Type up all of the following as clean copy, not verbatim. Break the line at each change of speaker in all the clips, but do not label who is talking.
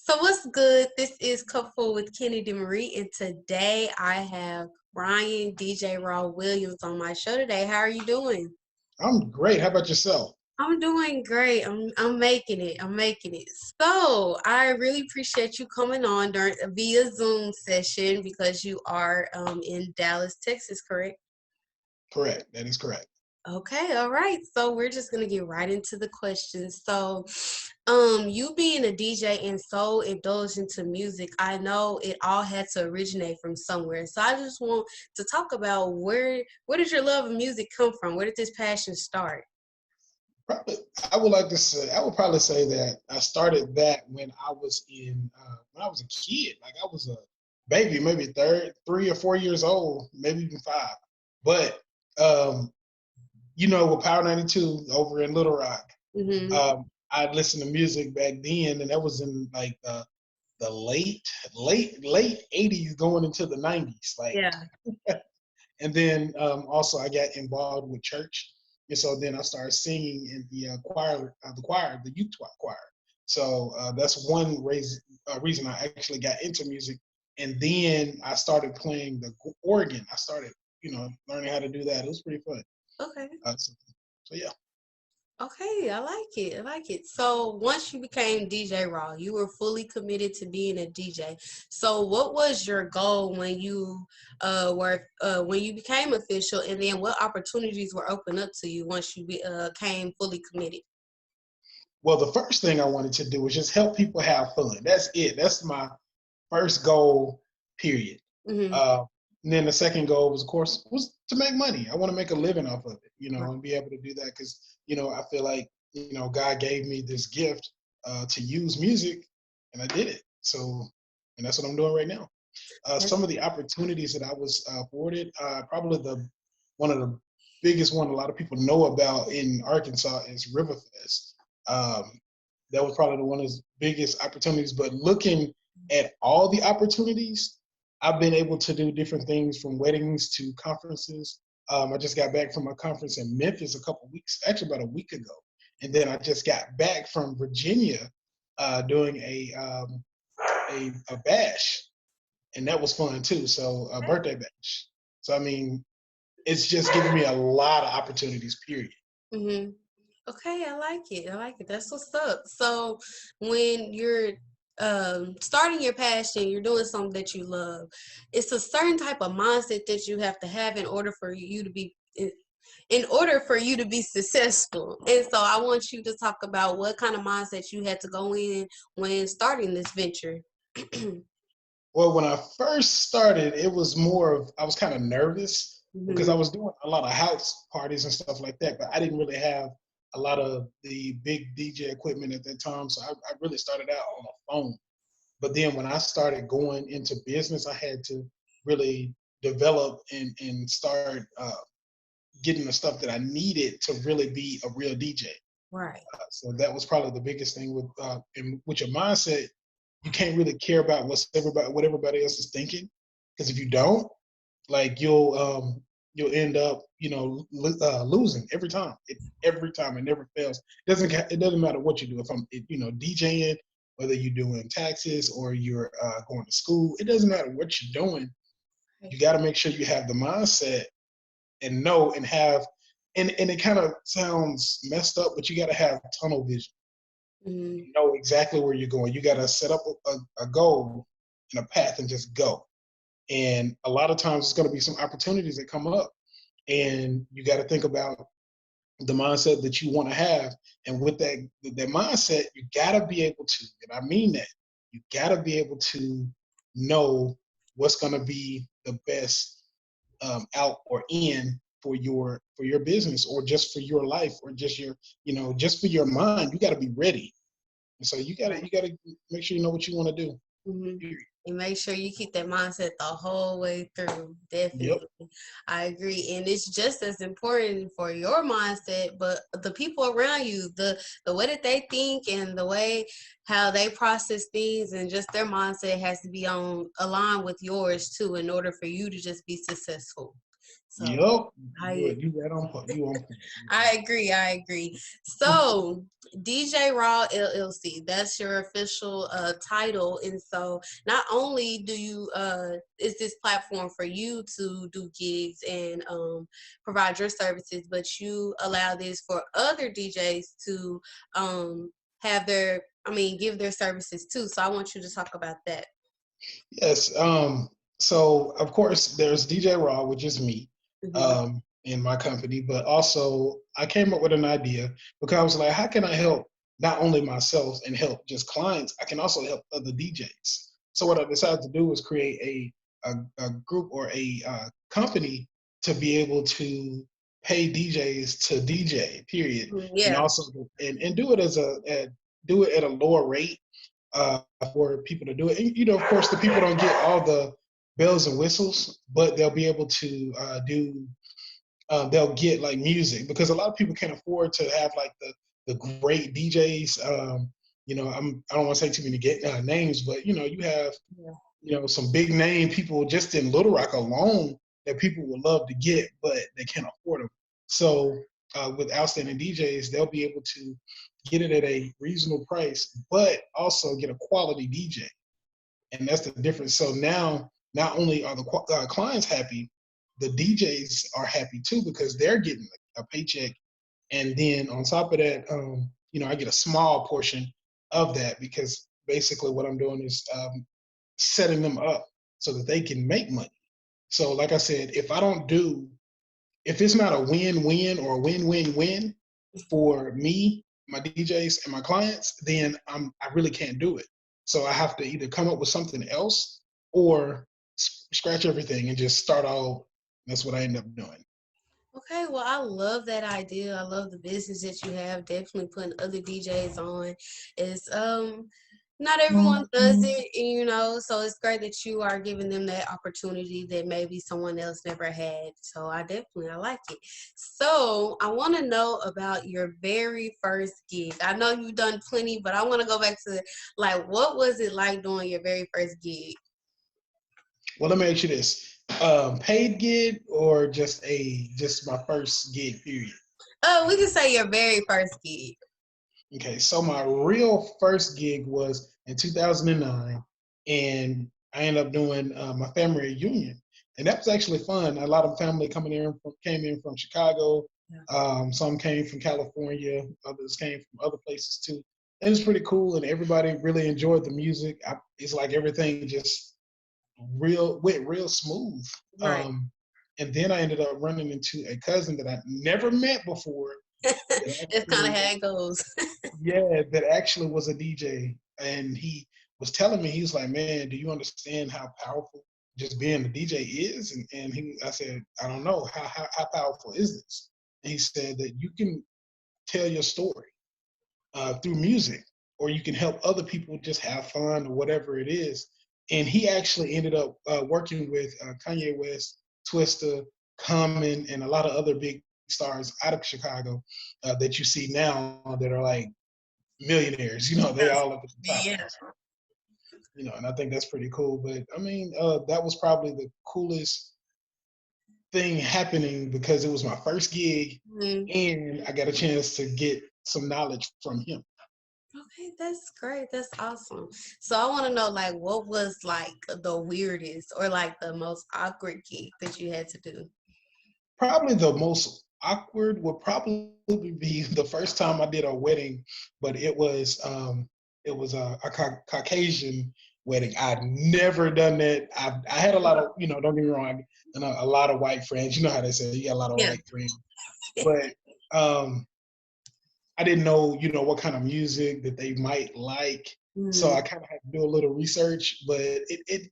So what's good? This is Kupfull with Kennedi Marie, and today I have Brian DJ Raw Williams on my show today. How are you doing?
I'm great. How about yourself?
I'm doing great. I'm making it. I'm making it. So I really appreciate you coming on during via Zoom session because you are in Dallas, Texas, correct?
Correct. That is correct.
Okay, all right. So we're just gonna get right into the questions. So, you being a DJ and so indulged into music, I know it all had to originate from somewhere. So I just want to talk about where did your love of music come from? Where did this passion start?
Probably, I would probably say that I started that when I was when I was a kid. Like I was a baby, maybe 3 or 4 years old, maybe even 5. But um, with Power 92 over in Little Rock,
Mm-hmm.
I listened to music back then, and that was in like the late 80s, going into the 90s. Like,
Yeah.
and then also I got involved with church, and so then I started singing in the the youth choir. So that's one reason I actually got into music. And then I started playing the organ. I started, learning how to do that. It was pretty fun.
Okay.
So yeah.
Okay, I like it. I like it. So once you became DJ Raw, you were fully committed to being a DJ. So what was your goal when you became official, and then what opportunities were opened up to you once you came fully committed?
Well, the first thing I wanted to do was just help people have fun. That's it. That's my first goal, period.
Mm-hmm.
Uh, and then the second goal was, of course, was to make money. I want to make a living off of it,
Right.
and be able to do that because, I feel like, God gave me this gift to use music, and I did it. So, and that's what I'm doing right now. Some of the opportunities that I was afforded, probably one of the biggest one a lot of people know about in Arkansas is Riverfest. Um, that was probably one of the biggest opportunities. But looking at all the opportunities, I've been able to do different things from weddings to conferences. I just got back from a conference in Memphis actually about a week ago. And then I just got back from Virginia doing a bash, and that was fun too. So a birthday bash. So I mean, it's just given me a lot of opportunities. Period.
Mm-hmm. Okay, I like it. I like it. That's what's up. So when you're starting your passion, you're doing something that you love. It's a certain type of mindset that you have to have in order for you to be successful. And so I want you to talk about what kind of mindset you had to go in when starting this venture.
Well, when I first started, it was more of I was kind of nervous because I
Mm-hmm.
was doing a lot of house parties and stuff like that, but I didn't really have a lot of the big DJ equipment at that time. So I really started out on a phone. But then when I started going into business, I had to really develop and start getting the stuff that I needed to really be a real DJ.
Right.
So that was probably the biggest thing with your mindset. You can't really care about what everybody else is thinking, because if you don't, like you'll end up losing every time. Every time it never fails. It doesn't matter what you do. If I'm DJing, whether you're doing taxes or you're going to school, it doesn't matter what you're doing. You got to make sure you have the mindset and know and have, and it kind of sounds messed up, but you got to have tunnel vision.
Mm-hmm.
You know exactly where you're going. You got to set up a goal and a path and just go. And a lot of times it's going to be some opportunities that come up, and you got to think about the mindset that you want to have. And with that mindset, you got to be able to, and I mean that, you got to be able to know what's going to be the best out or in for your business, or just for your life, or just just for your mind. You got to be ready. And so you gotta make sure you know what you want to do.
Mm-hmm. And make sure you keep that mindset the whole way through.
Yep.
Definitely. I agree. And it's just as important for your mindset, but the people around you, the way that they think and the way how they process things, and just their mindset has to be on aligned with yours too in order for you to just be successful. So
Yep.
I
You right on point. You on point.
I agree. So, DJ Raw LLC, that's your official title. And so, not only do you is this platform for you to do gigs and provide your services, but you allow this for other DJs to have their, I mean, give their services too. So, I want you to talk about that.
Yes. So of course there's DJ Raw, which is me,
Hmm.
in my company, but also I came up with an idea because I was like, how can I help not only myself and help just clients, I can also help other DJs. So what I decided to do was create a group or a company to be able to pay DJs to DJ, period, and
Yeah.
also and do it as do it at a lower rate for people to do it. And, of course, the people don't get all the bells and whistles, but they'll be able to do. They'll get like music because a lot of people can't afford to have like the great DJs. I don't want to say too many names, but you have
Yeah.
some big name people just in Little Rock alone that people would love to get, but they can't afford them. So with outstanding DJs, they'll be able to get it at a reasonable price, but also get a quality DJ, and that's the difference. So now, not only are the clients happy, the DJs are happy too because they're getting a paycheck, and then on top of that, I get a small portion of that because basically what I'm doing is setting them up so that they can make money. So, like I said, if it's not a win-win or a win-win-win for me, my DJs, and my clients, then I really can't do it. So I have to either come up with something else or scratch everything and just start all. That's what I end up doing.
Okay, well, I love that idea. I love the business that you have. Definitely putting other DJs on. Is not everyone does it, so it's great that you are giving them that opportunity that maybe someone else never had. So I like it. So I want to know about your very first gig. I know you've done plenty, but I want to go back to like what was it like doing your very first gig?
Well, let me ask you this: paid gig or just my first gig? Period.
Oh, we can say your very first gig.
Okay, so my real first gig was in 2009, and I ended up doing my family reunion, and that was actually fun. A lot of family came in from Chicago.
Yeah.
Some came from California. Others came from other places too. It was pretty cool, and everybody really enjoyed the music. It's like everything just went real smooth.
Right.
And then I ended up running into a cousin that I never met before that
It's kind of
actually
how it goes.
yeah, that actually was a DJ, and he was telling me, he was like, "Man, do you understand how powerful just being a DJ is?" I said, "I don't know. How powerful is this?" And he said that you can tell your story through music, or you can help other people just have fun or whatever it is. And he actually ended up working with Kanye West, Twista, Common, and a lot of other big stars out of Chicago that you see now that are like millionaires. They all up at the top
Yeah.
now. And I think that's pretty cool. But I mean, that was probably the coolest thing happening because it was my first gig,
Mhm.
and I got a chance to get some knowledge from him.
Okay, that's great. That's awesome. So I want to know, like, what was like the weirdest or like the most awkward gig that you had to do?
Probably the most awkward would probably be the first time I did a wedding, but it was a Caucasian wedding. I'd never done that. I had a lot of, don't get me wrong, a lot of white friends. You know how they say you got a lot of
Yeah.
white friends, but um, I didn't know, what kind of music that they might like. So
Mm,
I kind of had to do a little research, but it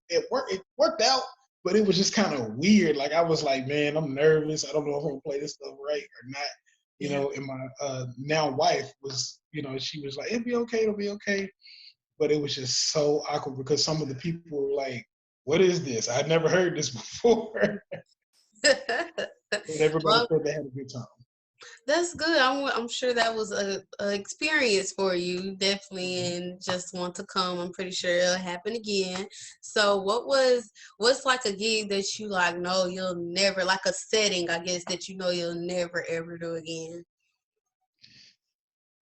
worked out, but it was just kind of weird. Like I was like, man, I'm nervous. I don't know if I'm gonna play this stuff right or not.
yeah.
And my now wife was, she was like, it'll be okay. But it was just so awkward because some of the people were like, what is this? I'd never heard this before. But everybody
Well,
said they had a good time.
That's good. I'm sure that was a experience for you, definitely, and just want to come. I'm pretty sure it'll happen again. So, what's like a gig that you like? No, you'll never like a setting. I guess that you know you'll never ever do again.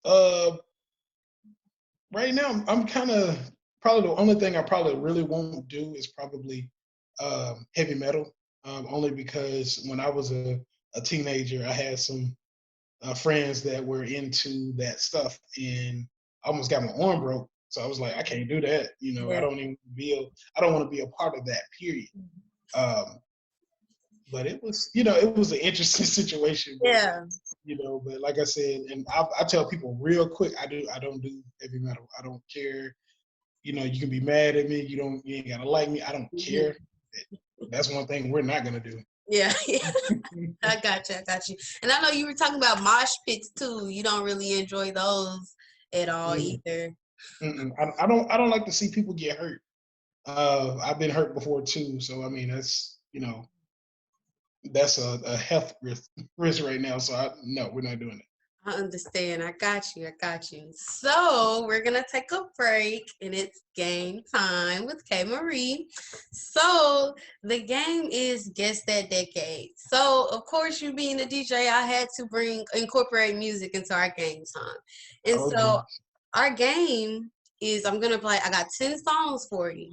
Uh, right now, I'm kind of probably the only thing I probably really won't do is probably heavy metal. Only because when I was a teenager, I had some friends that were into that stuff, and I almost got my arm broke. So I was like, I can't do that. You know,
Yeah.
I don't want to be a part of that. Period. Um, but it was, you know, it was an interesting situation. But
Yeah.
you know, but like I said, and I tell people real quick, I don't do heavy metal. I don't care. You know, you can be mad at me. You ain't gotta like me. I don't
Mhm.
care. That's one thing we're not gonna do.
Yeah. I got you. I got you. And I know you were talking about mosh pits too. You don't really enjoy those at all
Mm,
either.
I don't like to see people get hurt. I've been hurt before too, so I mean that's you know that's a health risk right now. So no, we're not doing it.
I understand. I got you. I got you. So we're gonna take a break, and it's game time with K Marie. So the game is Guess That Decade. So of course, you being a DJ, I had to incorporate music into our game time, and
Oh
so
geez.
our game is I'm gonna play. I got 10 songs for you.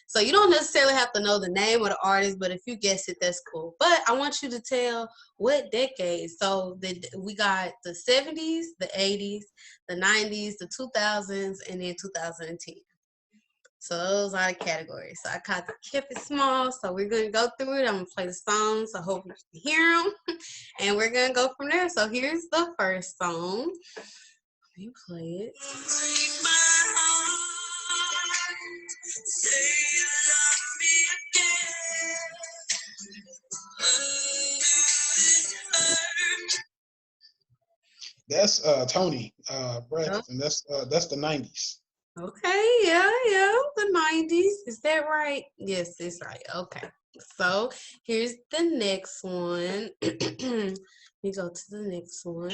So you don't necessarily have to know the name of the artist, but if you guess it, that's cool. But I want you to tell what decade. So we got the 70s, the 80s, the 90s, the 2000s, and then 2010. So those are the categories. So I kept it small. So we're gonna go through it. I'm gonna play the songs. I hope you can hear them, and we're gonna go from there. So here's the first song. You play it. Break my heart. Say you love me again.
That's Tony Breath,
Oh,
and that's the '90s.
okay, yeah, the 90s. Is that right? Yes, it's right. Okay. So here's the next one. Let me go to the next one.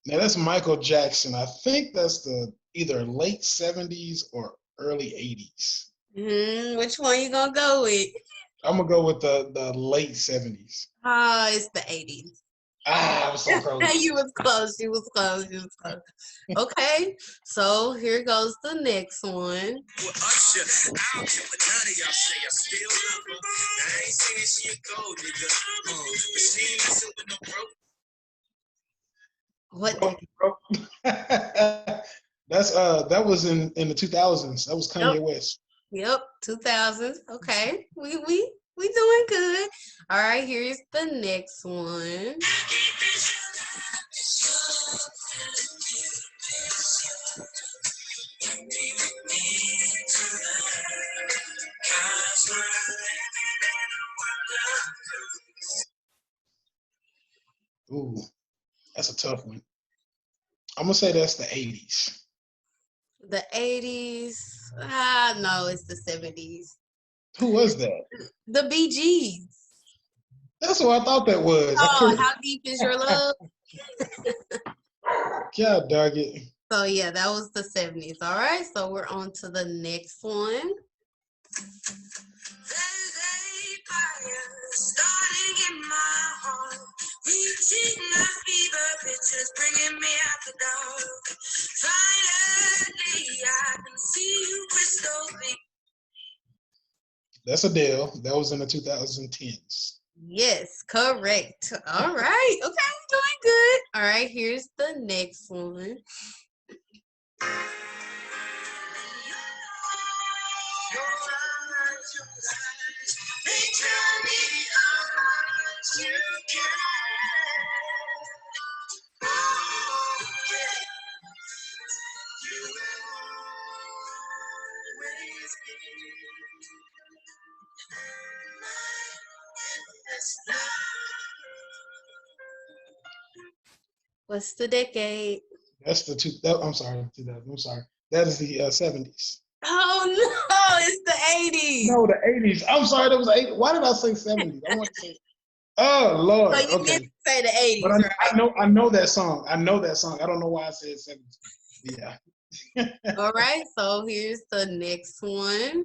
Now that's Michael Jackson. I think that's the either late '70s or early '80s.
Which one you gonna go with?
I'm gonna go with the late '70s.
It's the 80s.
Ah, I was so
You
close.
was close. You was close. You was close. Okay, so here goes the next one. Usher, I don't care what none of y'all say. I still love her. Now, I ain't saying she a gold digger, but she ain't messing with no broke. What
Bro,
decade?
bro. That's that was in the 2000s. That was
Yep,
Kanye West.
yep, 2000s. Okay, we doing good. All right, here's the next one.
Ooh, that's a tough one. I'm gonna say that's the '80s.
The 80s. Ah, no, it's the 70s.
Who was that?
The Bee Gees.
That's what I thought that was. I
Oh,
couldn't.
how deep is your love?
God dog it.
So yeah, that was the 70s. All right, so we're on to the next one. There's a fire starting in my heart, reaching a fever pitch, just bringing me out the dark. Finally, I can see you crystal clear.
That's Adele. That was in the 2010s.
Yes, correct. All right. Okay, doing good. All right, here's the next one. What's the decade?
That's the I'm sorry, 2000. I'm sorry. That is the 70s.
Oh no, it's the 80s.
No, the 80s. I'm sorry, that was 80s. Why did I say 70s? I want to say. Oh Lord.
So you meant
Okay.
to say the 80s,
But
right?
I know that song. I know that song. I don't know why I said 70s. Yeah.
All right, so here's the next one.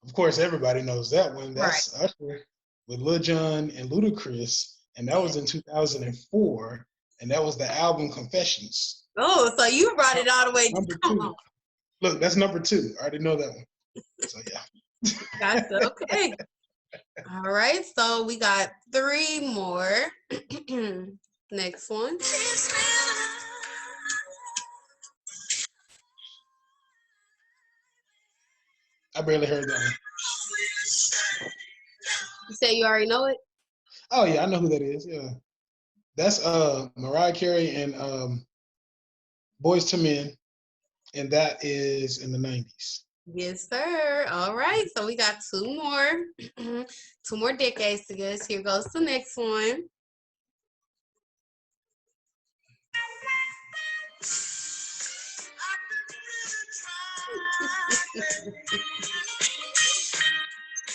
Of course, everybody knows that one.
Right.
That's Usher with Lil Jon and Ludacris, and that was in 2004, and that was the album Confessions.
Oh, so you brought it all the way.
Number
Come
two.
on.
Look, that's number 2. I already know that one. So yeah.
Gotcha. Okay. All right. So we got 3 more. Next one.
I barely heard that one.
You say you already know it?
Oh yeah, I know who that is. Yeah. That's Mariah Carey and Boys to Men, and that is in the 90s.
Yes, sir. All right. So we got 2 more. 2 more decades to guess. Here goes the next one.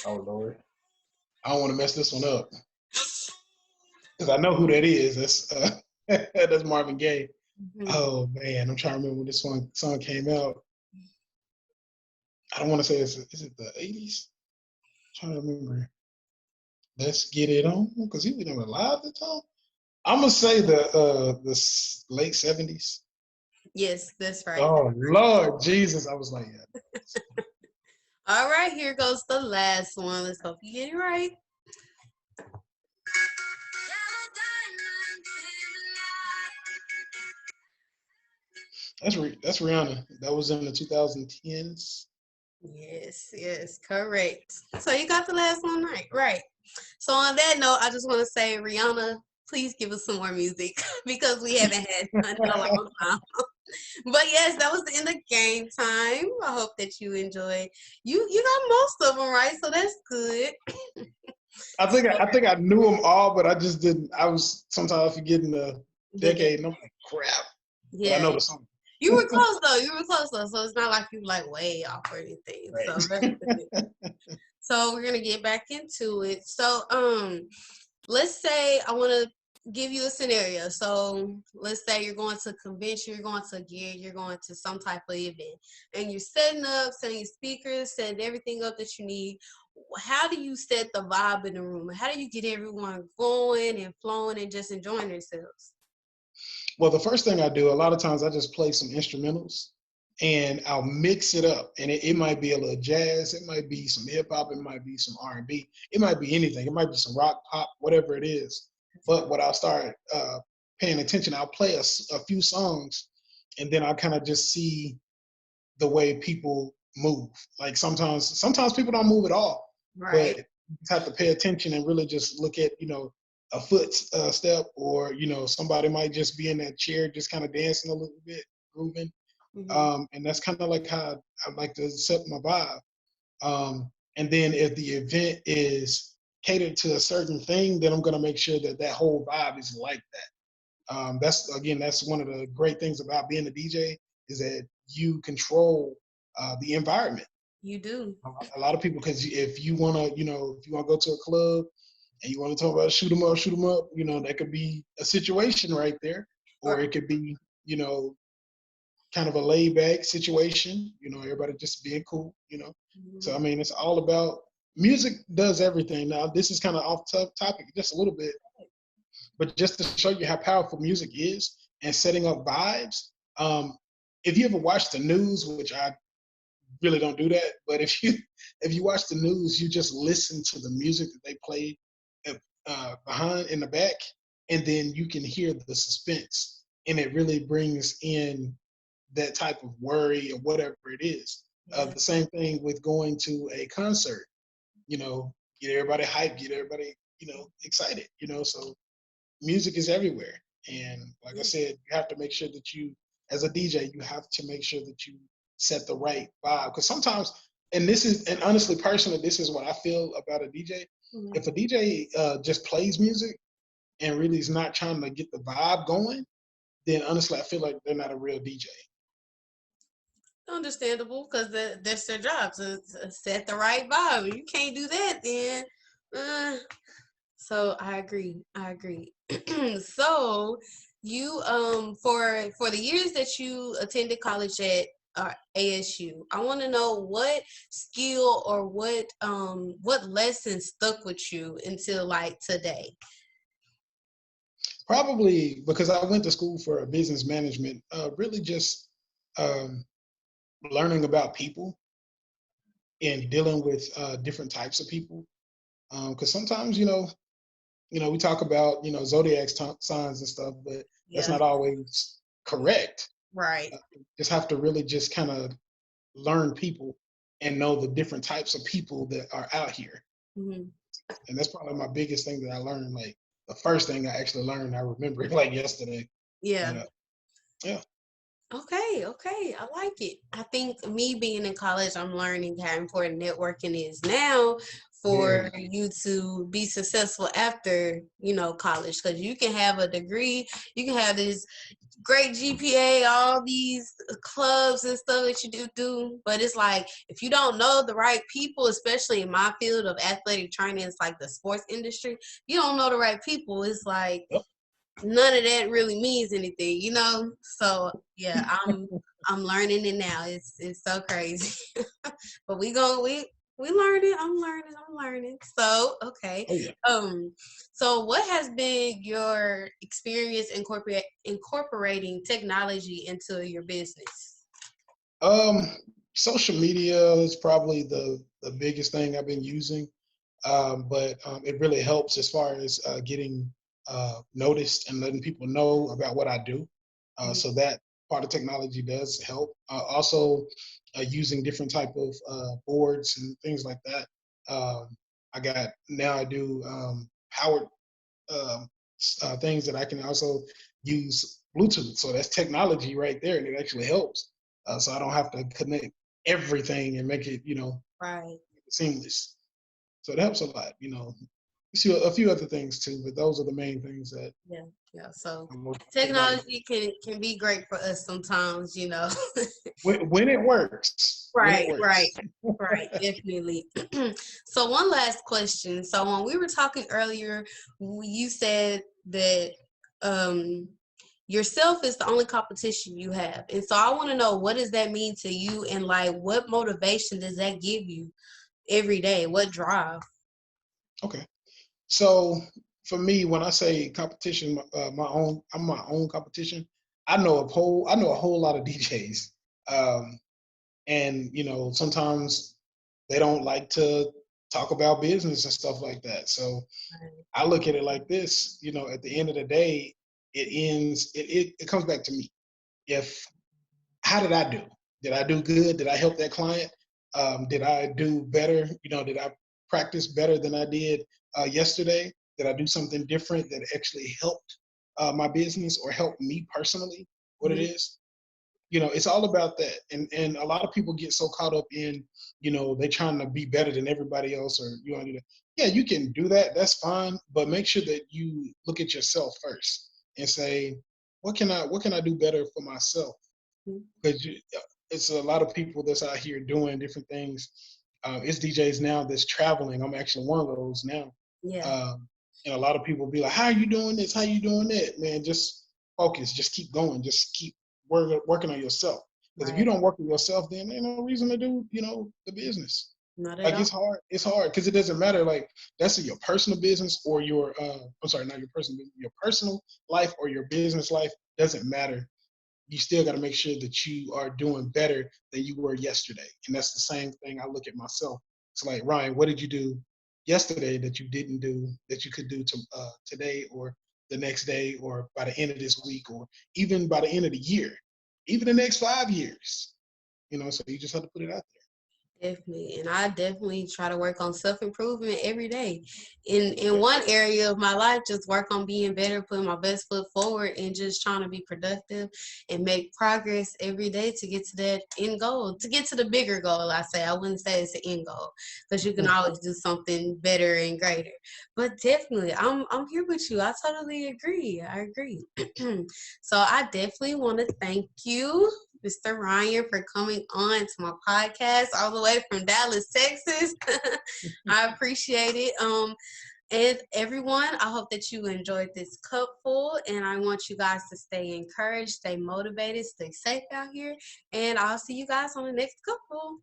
Oh Lord. I don't want to mess this one up. Because I know who that is. That's that's Marvin Gaye.
Mhm.
Oh man, I'm trying to remember when this song came out. I don't want to say is it the 80s? I'm trying to remember. Let's get it on, because he was never alive at the time. I'm gonna say the late 70s.
Yes, that's right.
Oh Lord Jesus, I was like, yeah.
All right, here goes the last one. Let's hope you get it right.
That's Rihanna. That was in the 2010s.
Yes, correct. So you got the last one right. Right. So on that note, I just want to say, Rihanna, please give us some more music because we haven't had none in a long time. But yes, that was the end of game time. I hope that you enjoyed. You got most of them right, so that's good.
I think I knew them all, but I just didn't. I was sometimes forgetting the decade, and I'm like, crap. But I
Yeah,
know the song.
you were close though. You were close though, so it's not like you like way off or anything. So that's good. So we're gonna get back into it. So let's say I want to give you a scenario. So let's say you're going to a convention, you're going to a gig, you're going to some type of event, and you're setting up, setting your speakers, setting everything up that you need. How do you set the vibe in the room? How do you get everyone going and flowing and just enjoying themselves?
Well, the first thing I do, a lot of times I just play some instrumentals and I'll mix it up. And it might be a little jazz, it might be some hip hop, it might be some R&B, it might be anything. It might be some rock, pop, whatever it is. But what I'll start paying attention, I'll play a few songs and then I'll kind of just see the way people move. Like sometimes people don't move at all, but
Right.
you just have to pay attention and really just look at, a foot step, or, somebody might just be in that chair, just kind of dancing a little bit, grooving.
Mm-hmm.
And that's kind of like how I like to set my vibe. And then if the event is catered to a certain thing, then I'm going to make sure that that whole vibe is like that. That's one of the great things about being a DJ, is that you control the environment.
You do.
A lot of people, because if you want to, if you want to go to a club and you want to talk about shoot 'em up, that could be a situation right there, or
Right.
it could be, kind of a laid back situation, everybody just being cool. So I
Mm-hmm.
mean, it's all about music does everything. Now this is kind of off topic just a little bit, but just to show you how powerful music is and setting up vibes. If you ever watch the news, which I really don't do that, but if you watch the news, you just listen to the music that they play behind in the back, and then you can hear the suspense, and it really brings in that type of worry or whatever it is.
Yeah.
The same thing with going to a concert. Get everybody hyped, get everybody excited. So music is everywhere, and like I said, you have to make sure that you, as a DJ, you have to make sure that you set the right vibe. Because sometimes, and honestly, personally, this is what I feel about a DJ.
Mhm.
If a DJ just plays music and really is not trying to get the vibe going, then honestly, I feel like they're not a real DJ.
Understandable, because that's their job to set the right vibe. If you can't do that, then so I agree. I agree. So you for the years that you attended college at ASU, I want to know what skill or what lesson stuck with you until like today.
Probably because I went to school for a business management, really just um, learning about people and dealing with different types of people. Because sometimes, we talk about zodiac signs and stuff, but that's
Yeah.
not always correct.
Right.
Just have to really just kind of learn people and know the different types of people that are out here.
Hmm.
And that's probably my biggest thing that I learned. Like the first thing I actually learned, I remember it like yesterday.
Yeah.
But yeah,
Okay, okay. I like it. I think me being in college, I'm learning how important networking is now for
very.
you to be successful after, college. Because you can have a degree, you can have this great GPA, all these clubs and stuff that you do. But it's like, if you don't know the right people, especially in my field of athletic training, it's like the sports industry, you don't know the right people. It's like,
Yep.
none of that really means anything. So yeah, I'm learning it now. It's so crazy. But we learning. I'm learning. So okay.
Oh yeah.
So what has been your experience incorporating technology into your business?
Um, Social media is probably the biggest thing I've been using, but it really helps as far as getting noticed and letting people know about what I do.
Mhm.
So that part of technology does help. Also, using different type of boards and things like that. I got now I do powered um, things that I can also use Bluetooth. So that's technology right there, and it actually helps. So I don't have to connect everything and make it,
Right.
seamless. So it helps a lot. See a few other things too, but those are the main things that
Yeah. Yeah. So
technology.
technology can be great for us sometimes.
When it works, when it
Right, right,
works.
right, definitely. So one last question. So when we were talking earlier, you said that um yourself is the only competition you have. And so I want to know, what does that mean to you, and like what motivation does that give you every day? What drive?
Okay. So for me, when I say competition, I'm my own competition. I know a whole lot of DJs, um, and sometimes they don't like to talk about business and stuff like that. So I look at it like this. At the end of the day, it ends. It comes back to me. If How did I do? Did I do good? Did I help that client? Did I do better? Did I practice better than I did yesterday? Did I do something different that actually helped my business or helped me personally? What it
Mhm.
is? It's all about that. And a lot of people get so caught up in, they trying to be better than everybody else, or yeah, you can do that. That's fine. But make sure that you look at yourself first and say, what can I do better for myself? Because it's a lot of people that's out here doing different things. It's DJs now that's traveling. I'm actually one of those now.
Yeah,
And a lot of people be like, "How are you doing this? How are you doing that?" Man, just focus. Just keep going. Just keep working on yourself. Because if you
right.
don't work on yourself, then ain't no reason to do the business.
Not at
Like
all.
it's hard. It's hard because it doesn't matter. Like that's your personal business or your I'm sorry, not your personal business, your personal life or your business life doesn't matter. You still got to make sure that you are doing better than you were yesterday. And that's the same thing I look at myself. It's like, Ryan, what did you do yesterday that you didn't do that you could do today or the next day or by the end of this week or even by the end of the year, even the next 5 years? So you just have to put it out there.
Definitely, and I definitely try to work on self-improvement every day. In one area of my life, just work on being better, putting my best foot forward, and just trying to be productive and make progress every day to get to that end goal, to get to the bigger goal. I wouldn't say it's an end goal because you can always do something better and greater. But definitely, I'm here with you. I totally agree. I agree. So I definitely want to thank you, Mr. Ryan, for coming on to my podcast all the way from Dallas, Texas. I appreciate it. And everyone, I hope that you enjoyed this cupful, and I want you guys to stay encouraged, stay motivated, stay safe out here, and I'll see you guys on the next cupful.